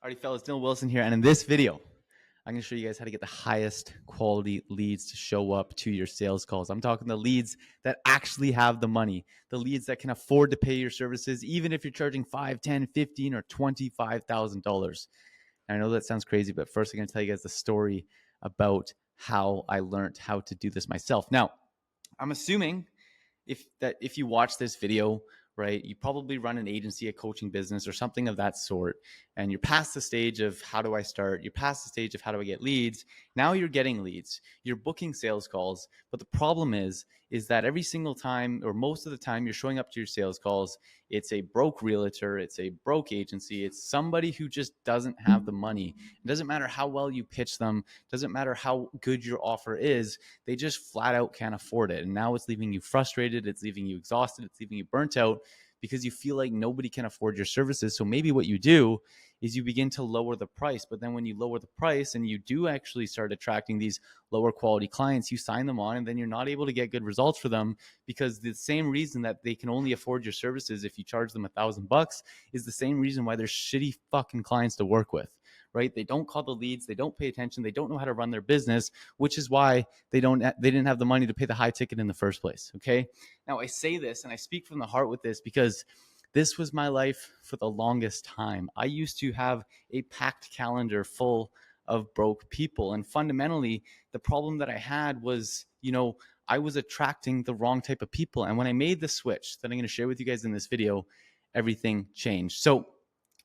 Howdy fellas, Dylan Wilson here, and in this video, I'm going to show you guys how to get the highest quality leads to show up to your sales calls. I'm talking the leads that actually have the money, the leads that can afford to pay your services, even if you're charging $5, $10, $15, or $25,000. I know that sounds crazy, but first I'm going to tell you guys the story about how I learned how to do this myself. Now, I'm assuming if you watch this video, right, you probably run an agency, a coaching business, or something of that sort, and you're past the stage of how do I start? You're past the stage of how do I get leads? Now you're getting leads. You're booking sales calls, but the problem is that every single time, or most of the time, you're showing up to your sales calls, it's a broke realtor, it's a broke agency, it's somebody who just doesn't have the money. It doesn't matter how well you pitch them, doesn't matter how good your offer is, they just flat out can't afford it. And now it's leaving you frustrated, it's leaving you exhausted, it's leaving you burnt out because you feel like nobody can afford your services. So maybe what you do is you begin to lower the price. But then when you lower the price and you do actually start attracting these lower quality clients, you sign them on and then you're not able to get good results for them, because the same reason that they can only afford your services if you charge them $1,000 is the same reason why they're shitty fucking clients to work with. Right? They don't call the leads. They don't pay attention. They don't know how to run their business, which is why they didn't have the money to pay the high ticket in the first place. Okay. Now I say this and I speak from the heart with this because this was my life for the longest time. I used to have a packed calendar full of broke people. And fundamentally, the problem that I had was, I was attracting the wrong type of people. And when I made the switch that I'm going to share with you guys in this video, everything changed. So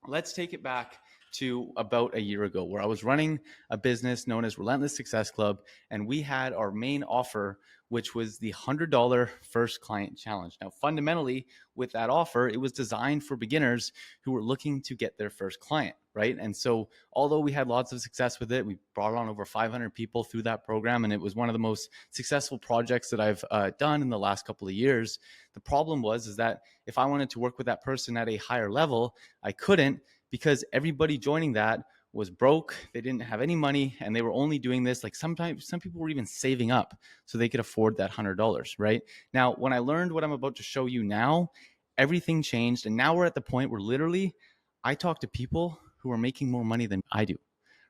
let's take it back to about a year ago, where I was running a business known as Relentless Success Club, and we had our main offer, which was the $100 first client challenge. Now, fundamentally, with that offer, it was designed for beginners who were looking to get their first client, right? And so, although we had lots of success with it, we brought on over 500 people through that program, and it was one of the most successful projects that I've done in the last couple of years. The problem is that if I wanted to work with that person at a higher level, I couldn't, because everybody joining that was broke, they didn't have any money, and they were only doing this, like sometimes some people were even saving up so they could afford that $100, right? Now, when I learned what I'm about to show you now, everything changed, and now we're at the point where literally I talk to people who are making more money than I do,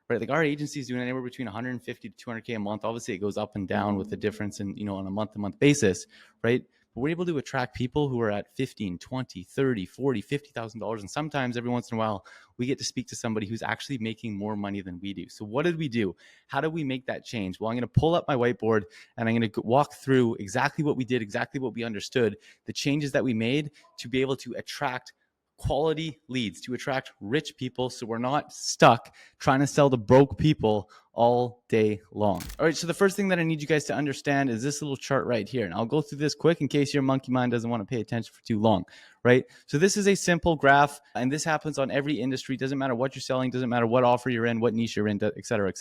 right? Like our agency is doing anywhere between 150 to 200K a month. Obviously, it goes up and down with the difference in, on a month-to-month basis, right? But we're able to attract people who are at $15, $20, $30, $40, $50,000. And sometimes every once in a while, we get to speak to somebody who's actually making more money than we do. So what did we do? How did we make that change? Well, I'm going to pull up my whiteboard and I'm going to walk through exactly what we did, exactly what we understood, the changes that we made to be able to attract quality leads, to attract rich people, so we're not stuck trying to sell to broke people all day long. All right, so the first thing that I need you guys to understand is this little chart right here. And I'll go through this quick in case your monkey mind doesn't want to pay attention for too long, right? So this is a simple graph, and this happens on every industry. Doesn't matter what you're selling, doesn't matter what offer you're in, what niche you're in, et cetera,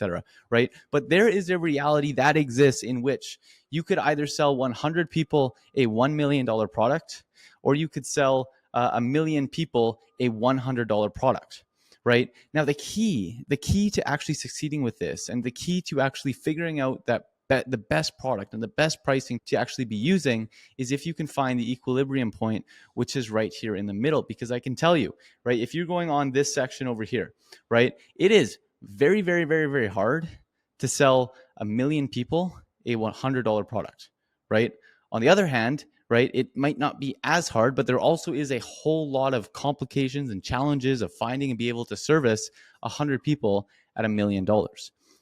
right? But there is a reality that exists in which you could either sell 100 people a $1 million product, or you could sell a million people a $100 product, right? Now, the key to actually succeeding with this, and the key to actually figuring out that the best product and the best pricing to actually be using, is if you can find the equilibrium point, which is right here in the middle. Because I can tell you, right, if you're going on this section over here, right, it is very, very, very, very hard to sell a million people a $100 product, right? On the other hand, right, it might not be as hard, but there also is a whole lot of complications and challenges of finding and be able to service 100 people at $1 million,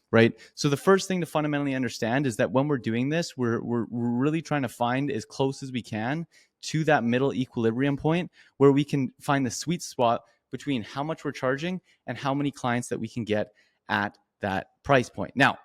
right? So the first thing to fundamentally understand is that when we're doing this, we're really trying to find as close as we can to that middle equilibrium point where we can find the sweet spot between how much we're charging and how many clients that we can get at that price point. Now,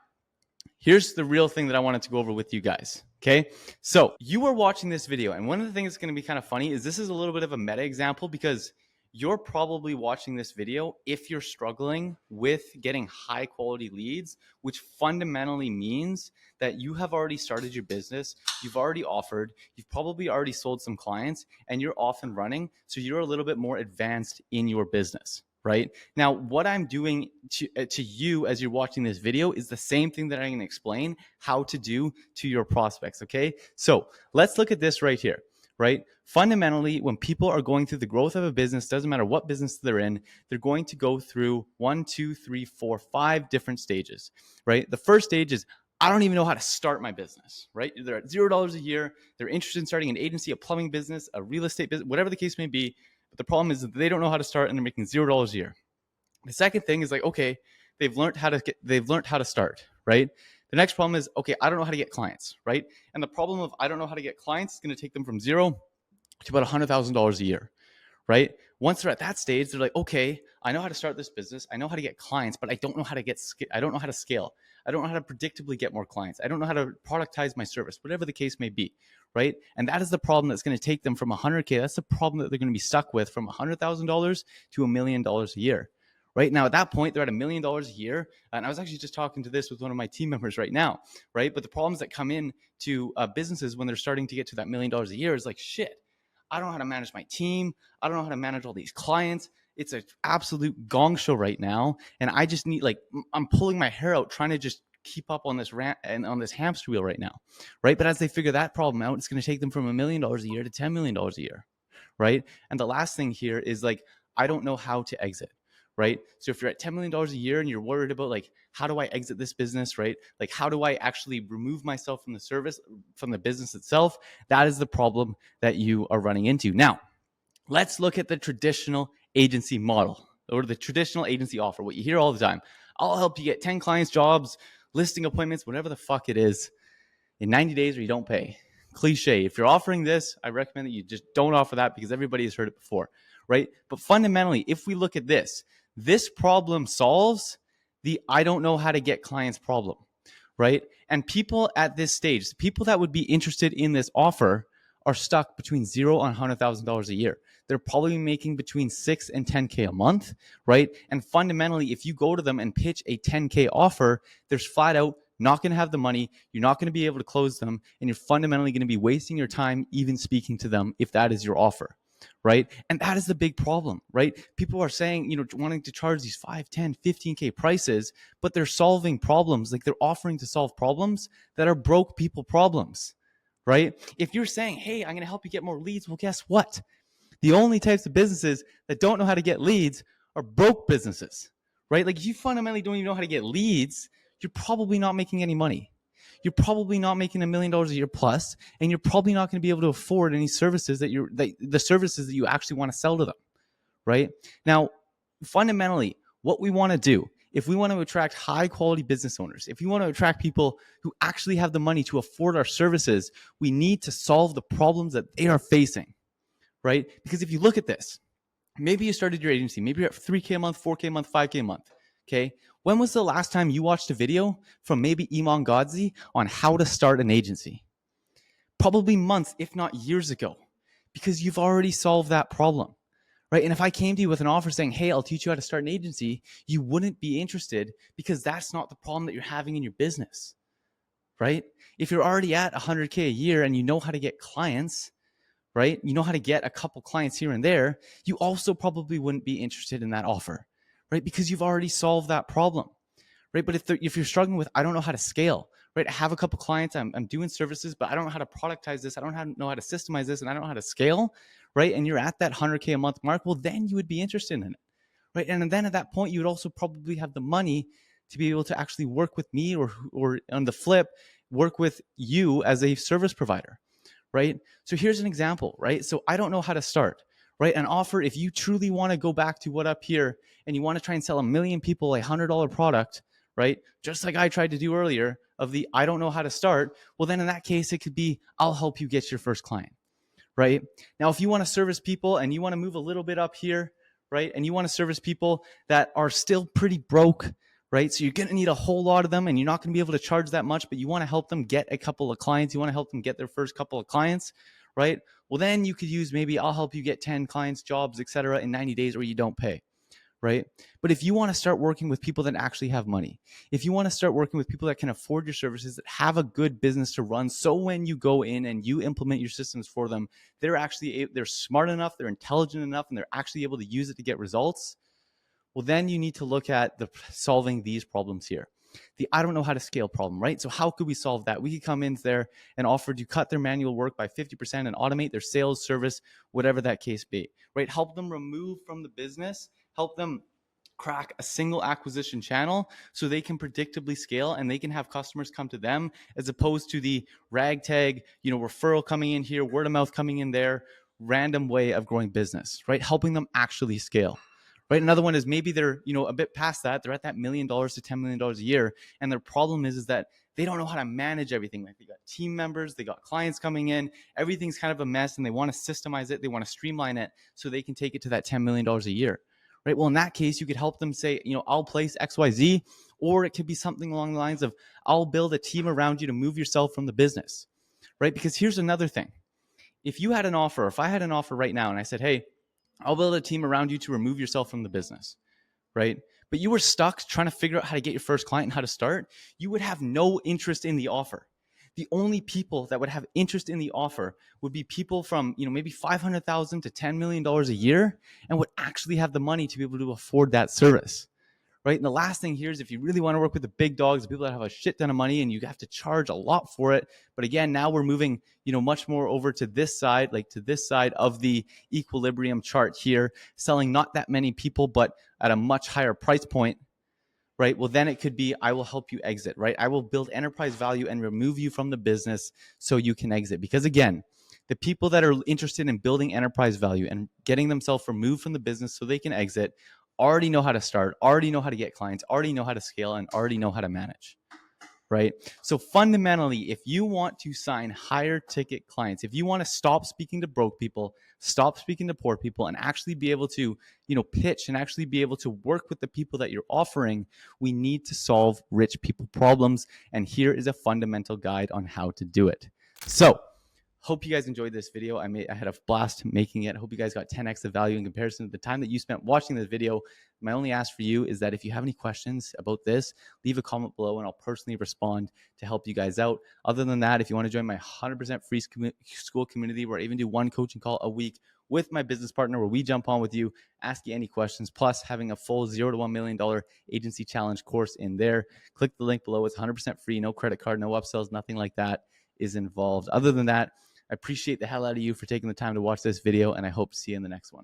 here's the real thing that I wanted to go over with you guys. Okay. So you are watching this video, and one of the things that's going to be kind of funny is this is a little bit of a meta example, because you're probably watching this video if you're struggling with getting high quality leads, which fundamentally means that you have already started your business, you've already offered, you've probably already sold some clients, and you're off and running. So you're a little bit more advanced in your business. Right now, what I'm doing to you as you're watching this video is the same thing that I'm going to explain how to do to your prospects. Okay, so let's look at this right here. right? Fundamentally, when people are going through the growth of a business, doesn't matter what business they're in, they're going to go through 1, 2, 3, 4, 5 different stages, right? The first stage is, I don't even know how to start my business, right? They're at $0 a year. They're interested in starting an agency, a plumbing business, a real estate business, whatever the case may be. But the problem is that they don't know how to start and they're making $0 a year. The second thing is like, okay, they've learned how to start, right? The next problem is, okay, I don't know how to get clients, right? And the problem of I don't know how to get clients is going to take them from zero to about $100,000 a year, right? Once they're at that stage, they're like, okay, I know how to start this business. I know how to get clients, but I don't know how to I don't know how to scale. I don't know how to predictably get more clients. I don't know how to productize my service, whatever the case may be, right? And that is the problem that's going to take them from 100K. That's the problem that they're going to be stuck with, from $100,000 to $1 million a year. Right now, at that point, they're at $1 million a year. And I was actually just talking to this with one of my team members right now, right? But the problems that come in to businesses when they're starting to get to that $1 million a year is like, shit, I don't know how to manage my team. I don't know how to manage all these clients. It's an absolute gong show right now. And I just need, like, I'm pulling my hair out trying to just keep up on this rant and on this hamster wheel right now, right? But as they figure that problem out, it's going to take them from $1 million a year to $10 million a year, right? And the last thing here is like, I don't know how to exit, right? So if you're at $10 million a year and you're worried about like, how do I exit this business, right? Like, how do I actually remove myself from the service, from the business itself? That is the problem that you are running into. Now, let's look at the traditional agency model, or the traditional agency offer, what you hear all the time. I'll help you get 10 clients, jobs, listing appointments, whatever the fuck it is, in 90 days or you don't pay. Cliche. If you're offering this, I recommend that you just don't offer that, because everybody has heard it before, right? But fundamentally, if we look at this problem solves the I don't know how to get clients problem, right? And people at this stage, people that would be interested in this offer, are stuck between $0 and $100,000 a year. They're probably making between 6 and 10K a month, right? And fundamentally, if you go to them and pitch a 10K offer, there's flat out not going to have the money. You're not going to be able to close them, and you're fundamentally going to be wasting your time even speaking to them if that is your offer, right? And that is the big problem, right? People are saying, wanting to charge these 5, 10, 15K prices, but they're solving problems. Like, they're offering to solve problems that are broke people problems, right? If you're saying, hey, I'm going to help you get more leads, well, guess what? The only types of businesses that don't know how to get leads are broke businesses, right? Like, if you fundamentally don't even know how to get leads, you're probably not making any money. You're probably not making $1 million a year plus, and you're probably not going to be able to afford any services the services that you actually want to sell to them, right? Now, fundamentally, what we want to do, if we want to attract high quality business owners, if we want to attract people who actually have the money to afford our services, we need to solve the problems that they are facing, right? Because if you look at this, maybe you started your agency, maybe you're at 3K a month, 4K a month, 5K a month, okay? When was the last time you watched a video from maybe Iman Godzi on how to start an agency? Probably months, if not years ago, because you've already solved that problem, right? And if I came to you with an offer saying, hey, I'll teach you how to start an agency, you wouldn't be interested, because that's not the problem that you're having in your business, right? If you're already at 100K a year and you know how to get clients, right? You know how to get a couple clients here and there, you also probably wouldn't be interested in that offer, right? Because you've already solved that problem, right? But if you're struggling with, I don't know how to scale, right? I have a couple clients, I'm doing services, but I don't know how to productize this. I don't know how to systemize this, and I don't know how to scale, right? And you're at that 100K a month mark, well, then you would be interested in it, right? And then at that point, you would also probably have the money to be able to actually work with me, or on the flip, work with you as a service provider, right? So here's an example, right? So I don't know how to start, right? An offer, if you truly want to go back to what up here and you want to try and sell 1 million people a $100 product, right? Just like I tried to do earlier of the I don't know how to start, well, then in that case, it could be, I'll help you get your first client, right? Now, if you want to service people and you want to move a little bit up here, right? And you want to service people that are still pretty broke, right? So you're going to need a whole lot of them, and you're not going to be able to charge that much, but you want to help them get a couple of clients. You want to help them get their first couple of clients, right? Well, then you could use, maybe I'll help you get 10 clients, jobs, etc. in 90 days, or you don't pay, right? But if you want to start working with people that actually have money, if you want to start working with people that can afford your services, that have a good business to run, so when you go in and you implement your systems for them, they're smart enough, they're intelligent enough, and they're actually able to use it to get results, well, then you need to look at solving these problems here. the I don't know how to scale problem, right? So how could we solve that? We could come in there and offer to cut their manual work by 50% and automate their sales, service, whatever that case be, right? Help them remove from the business, help them crack a single acquisition channel so they can predictably scale and they can have customers come to them, as opposed to the ragtag, referral coming in here, word of mouth coming in there, random way of growing business, right? Helping them actually scale. Right. Another one is maybe they're, a bit past that. They're at that $1 million to $10 million a year. And their problem is that they don't know how to manage everything. Like, they got team members, they got clients coming in, everything's kind of a mess, and they want to systemize it. They want to streamline it so they can take it to that $10 million a year. Right. Well, in that case, you could help them say, I'll place XYZ, or it could be something along the lines of, I'll build a team around you to move yourself from the business. Right. Because here's another thing. If you had an offer, if I had an offer right now and I said, hey, I'll build a team around you to remove yourself from the business, right? But you were stuck trying to figure out how to get your first client and how to start, you would have no interest in the offer. The only people that would have interest in the offer would be people from, maybe $500,000 to $10 million a year, and would actually have the money to be able to afford that service. Right. And the last thing here is, if you really want to work with the big dogs, the people that have a shit ton of money and you have to charge a lot for it. But again, now we're moving, much more over to this side, like to this side of the equilibrium chart here, selling not that many people, but at a much higher price point. Right. Well, then it could be, I will help you exit. Right. I will build enterprise value and remove you from the business so you can exit. Because again, the people that are interested in building enterprise value and getting themselves removed from the business so they can exit already know how to start, already know how to get clients, already know how to scale, and already know how to manage. Right. So fundamentally, if you want to sign higher ticket clients, if you want to stop speaking to broke people, stop speaking to poor people, and actually be able to, pitch and actually be able to work with the people that you're offering, we need to solve rich people problems. And here is a fundamental guide on how to do it. So hope you guys enjoyed this video. I had a blast making it. I hope you guys got 10x the value in comparison to the time that you spent watching this video. My only ask for you is that if you have any questions about this, leave a comment below and I'll personally respond to help you guys out. Other than that, if you want to join my 100% free school community, where I even do one coaching call a week with my business partner, where we jump on with you, ask you any questions, plus having a full $0 to $1 million agency challenge course in there. Click the link below. It's 100% free, no credit card, no upsells, nothing like that is involved. Other than that, I appreciate the hell out of you for taking the time to watch this video, and I hope to see you in the next one.